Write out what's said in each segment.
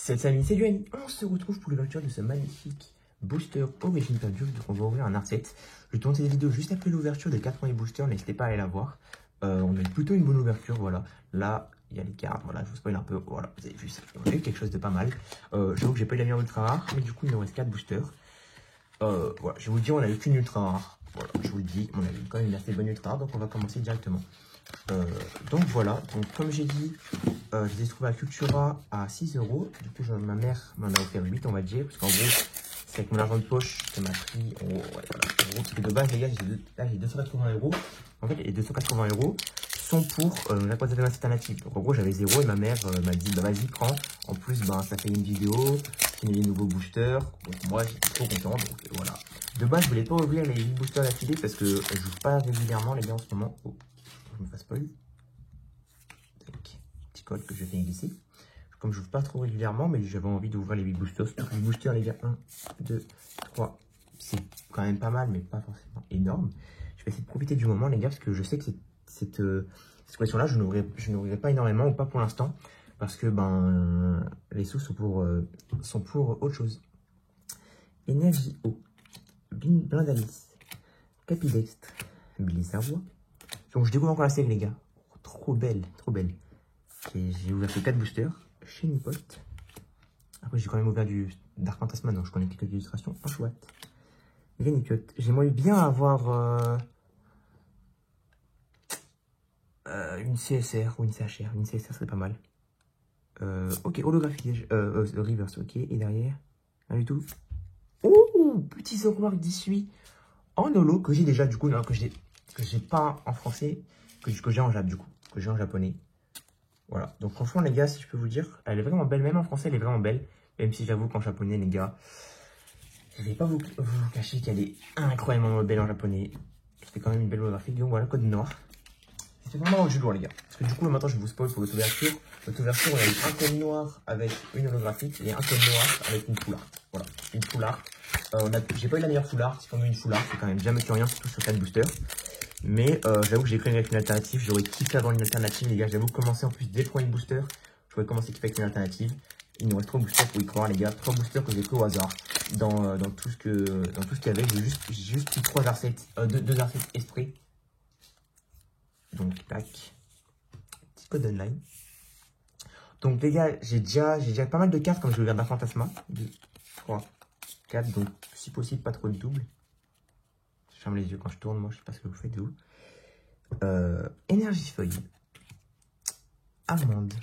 C'est amis, c'est Duani. On se retrouve pour l'ouverture de ce magnifique booster Origin Perdure. Donc on va ouvrir un art set. Je vais tourner cette vidéo juste après l'ouverture des 4 premiers boosters. N'hésitez pas à aller la voir. On a eu plutôt une bonne ouverture, voilà. Là, il y a les cartes, voilà, je vous spoil un peu. Voilà, vous avez vu ça. On a eu quelque chose de pas mal. J'avoue que j'ai pas eu la meilleure ultra rare, mais du coup, il nous reste 4 boosters. Voilà, je vais vous le dire, on a eu qu'une ultra rare. Voilà, je vous le dis, on a eu quand même une assez bonne ultra rare, donc on va commencer directement. Donc voilà, donc comme j'ai dit, je les ai trouvés à Cultura à 6 €. Du coup, ma mère m'en a offert 8, on va dire, parce qu'en gros, c'est avec mon argent de poche que m'a pris. Ouais, voilà. En gros, parce que de base, les gars, j'ai 280 €. En fait, les 280 € sont pour la croisade alternative. Donc en gros, j'avais 0 et ma mère m'a dit, bah vas-y, prends. En plus, ben, ça fait une vidéo, il y a des nouveaux boosters. Donc moi, j'étais trop content. Donc voilà. De base, je voulais pas ouvrir les 8 boosters d'affilée parce que je joue pas régulièrement, les gars, en ce moment. Oh, je me fasse spoil. Petit code que je vais glisser. Comme je n'ouvre pas trop régulièrement, mais j'avais envie d'ouvrir les 8 boosters. Surtout que les boosters, les gars, 1, 2, 3, c'est quand même pas mal, mais pas forcément énorme. Je vais essayer de profiter du moment, les gars, parce que je sais que cette collection-là, je n'ouvrirai pas énormément, ou pas pour l'instant, parce que ben les sous sont pour autre chose. Énergie eau, Blindalis, Capidextre, Blissarvois. Donc je découvre encore la série, les gars. Oh, trop belle, trop belle. J'ai ouvert ces 4 boosters. Shenipot. Après, j'ai quand même ouvert du Dark Fantasma, donc je connais quelques illustrations. Un chouette. Venicot. J'aimerais bien avoir une CSR ou une CHR. Une CSR serait pas mal. Ok, holographique. Reverse, ok. Et derrière, rien du tout. Oh, petit Zoroark 18 en holo que j'ai déjà, du coup, non, que j'ai pas en français, que j'ai en jap, du coup, que j'ai en japonais. Voilà, donc franchement les gars, si je peux vous dire, elle est vraiment belle, même en français elle est vraiment belle. Même si j'avoue qu'en japonais les gars, je vais pas vous cacher qu'elle est incroyablement belle en japonais. C'était quand même une belle holographique, donc voilà, code noir. C'était vraiment du lourd les gars. Parce que du coup maintenant je vais vous spoil pour votre ouverture. Votre ouverture, on a eu un code noir avec une holographique et un code noir avec une full art. Voilà, une full art. J'ai pas eu la meilleure full art, c'est quand même une full art, c'est quand même jamais que rien, surtout sur 4 boosters. Mais j'avoue que j'ai pris avec une alternative. J'aurais kiffé avoir une alternative, les gars. J'avoue commencer en plus dès le premier booster. J'aurais commencé à kiffer avec une alternative. Il nous reste 3 boosters pour y croire, les gars. 3 boosters que j'ai pris au hasard. Dans tout ce qu'il y avait. J'ai juste pris 2 assets esprit. Donc, tac. Petit code online. Donc, les gars, j'ai déjà pas mal de cartes comme je regarde la Fantasma. 2, 3, 4. Donc, si possible, pas trop de double. Je ferme les yeux quand je tourne, moi je sais pas ce que vous faites de vous. Énergie feuille. Amande.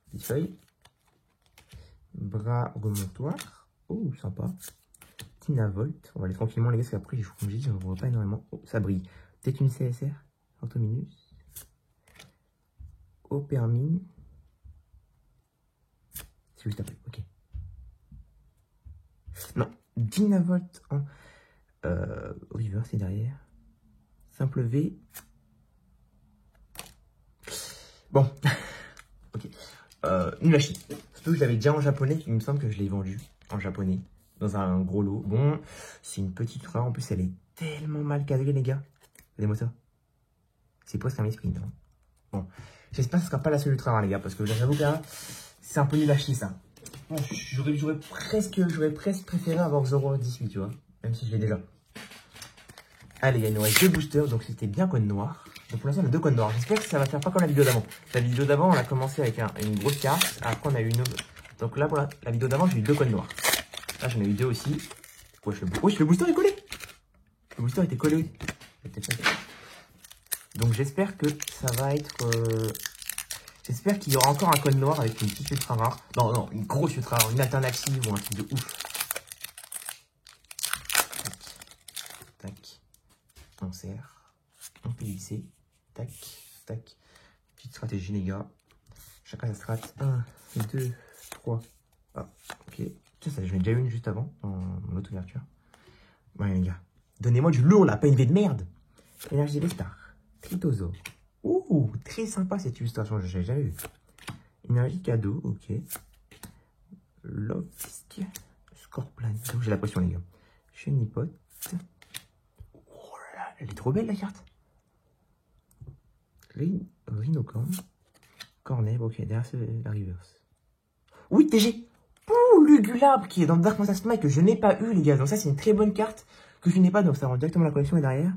Petite feuille. Bras remontoir. Oh, sympa. Tinavolt. On va aller tranquillement les gars, parce qu'après, comme j'ai dit, je ne vois pas énormément. Oh, ça brille. Peut-être une CSR. Antominus. Opermine. C'est juste après, ok. Non, Dynavolt en River, c'est derrière. Simple V. Bon, ok. Une machine. Surtout que je l'avais déjà en japonais, il me semble que je l'ai vendu en japonais, dans un gros lot. Bon, c'est une petite rare, en plus elle est tellement mal cadrée les gars. Regardez-moi ça. C'est presque un sprint. Hein. Bon, j'espère que ce sera pas la seule ultra rare les gars, parce que j'avoue que là, c'est un peu nul à chier ça. Bon, j'aurais presque préféré avoir Zoro 18, tu vois, même si je l'ai déjà. Allez, il nous reste 2 boosters, donc c'était bien code noir. Donc pour l'instant, on a 2 codes noirs. J'espère que ça va faire pas comme la vidéo d'avant. La vidéo d'avant, on a commencé avec une grosse carte. Après, on a eu une autre. Donc là, voilà, la vidéo d'avant, j'ai eu 2 codes noirs. Là, j'en ai eu 2 aussi. Wesh, le booster est collé. Le booster était collé. Donc j'espère que ça va être... J'espère qu'il y aura encore un code noir avec une petite ultra rare. Non, non, une grosse ultra rare, une alternative ou un truc de ouf. Tac. Tac. On serre. On peut glisser. Tac, tac. Petite stratégie, les gars. Chacun sa strat. 1, 2, 3. Ah, ok. Tiens, ça, j'en ai déjà une juste avant, dans mon autre ouverture. Ouais, les gars. Donnez-moi du lourd, là, pas une V de merde. Énergie des stars. Tritozo. Ouh, très sympa cette illustration, je l'ai jamais vu. Énergie cadeau, ok. Lofisk. Scorpion. J'ai la pression, les gars. Chenipot. Oh là là, elle est trop belle, la carte. Rhinocorn. Cornet, ok, derrière c'est la reverse. Oui, TG. Ouh, Lugulab qui est dans Dark Fantasma et que je n'ai pas eu, les gars. Donc ça, c'est une très bonne carte que je n'ai pas. Donc ça rend directement la collection et derrière.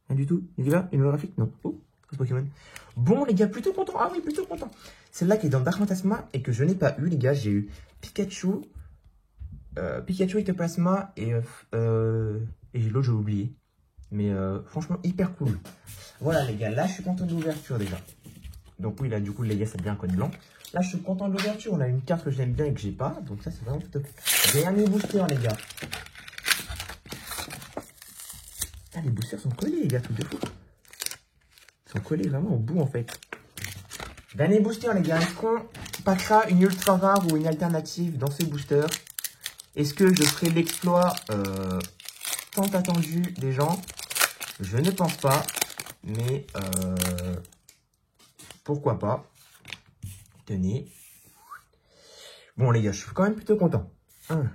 Rien du tout. Lugulab, une holographique? Non. Oh, c'est Pokémon. Bon, les gars, plutôt content. Ah oui, plutôt content. Celle-là qui est dans Dark Fantasma et que je n'ai pas eu, les gars. J'ai eu Pikachu, Pikachu Ectoplasma et l'autre, j'ai oublié. Mais franchement, hyper cool. Voilà, les gars. Là, je suis content de l'ouverture déjà. Donc oui, là, du coup, les gars, ça devient un code blanc. Là, je suis content de l'ouverture. On a une carte que j'aime bien et que j'ai pas. Donc ça, c'est vraiment top. Dernier booster, les gars. Ah, les boosters sont collés, les gars, tout de fou. Ils sont collés vraiment au bout, en fait. Dernier booster, les gars. Est-ce qu'on passera une ultra rare ou une alternative dans ce booster? Est-ce que je ferai l'exploit tant attendu des gens? Je ne pense pas. Mais pourquoi pas? Tenez. Bon, les gars, je suis quand même plutôt content. 1,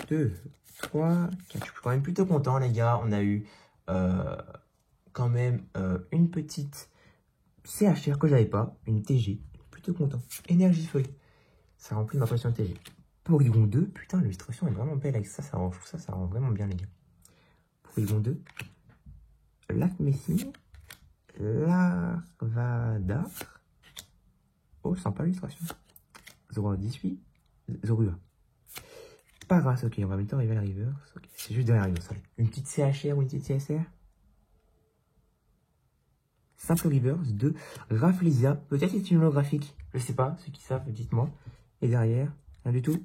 2, 3, 4. Je suis quand même plutôt content, les gars. On a eu quand même une petite CHR que j'avais pas. Une TG. Plutôt content. Énergie feuille. Ça remplit ma potion TG. Porygon 2. Putain, l'illustration est vraiment belle avec ça. Je trouve ça, ça rend vraiment bien, les gars. Porygon 2. Lac Messine. Larvadar. Oh, sympa l'illustration. 0,18. Zorua. Paras, ok, on va mettre Rival Reverse. Okay. C'est juste derrière Reverse. Une petite CHR ou une petite CSR. Simple Reverse. 2. Rafflesia. Peut-être c'est une holographique. Je sais pas, ceux qui savent, dites-moi. Et derrière, rien du tout.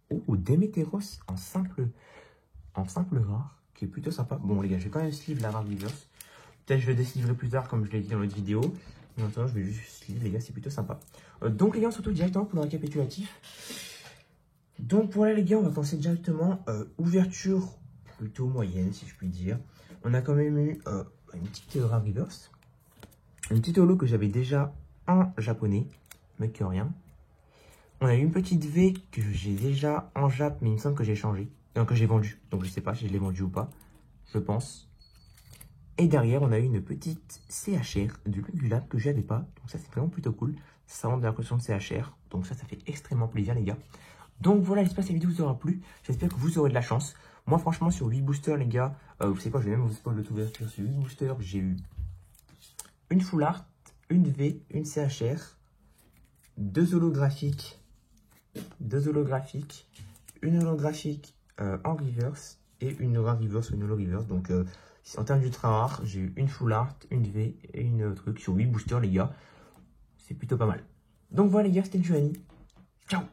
Oh, Déméteros en simple rare, qui est plutôt sympa. Bon, les gars, je vais quand même sleeve la rare Reverse. Peut-être je le désliverai plus tard, comme je l'ai dit dans l'autre vidéo. Maintenant, je vais juste sleeve, les gars, c'est plutôt sympa. Donc, les gars, on se retrouve directement pour le récapitulatif. Donc, voilà, les gars, on va commencer directement. Ouverture plutôt moyenne, si je puis dire. On a quand même eu une petite rare reverse. Une petite holo que j'avais déjà en japonais, mais que rien. On a eu une petite V que j'ai déjà en jap, mais il me semble que j'ai changé. Que j'ai vendu. Donc, je sais pas si je l'ai vendu ou pas. Je pense. Et derrière, on a eu une petite CHR de Lugulab que j'avais pas. Donc ça, c'est vraiment plutôt cool. Ça rentre dans la collection de CHR. Donc ça fait extrêmement plaisir, les gars. Donc voilà, j'espère que cette vidéo vous aura plu. J'espère que vous aurez de la chance. Moi, franchement, sur 8 boosters, les gars, vous savez quoi, je vais même vous spoiler l'ouverture. Sur 8 boosters, j'ai eu une full art, une V, une CHR, deux holographiques, une holographique en reverse et une rare reverse ou une holo reverse. Donc, en termes d'ultra rare, j'ai eu une full art, une V et une truc sur 8 boosters, les gars. C'est plutôt pas mal. Donc voilà, les gars, c'était Giovanni. Ciao!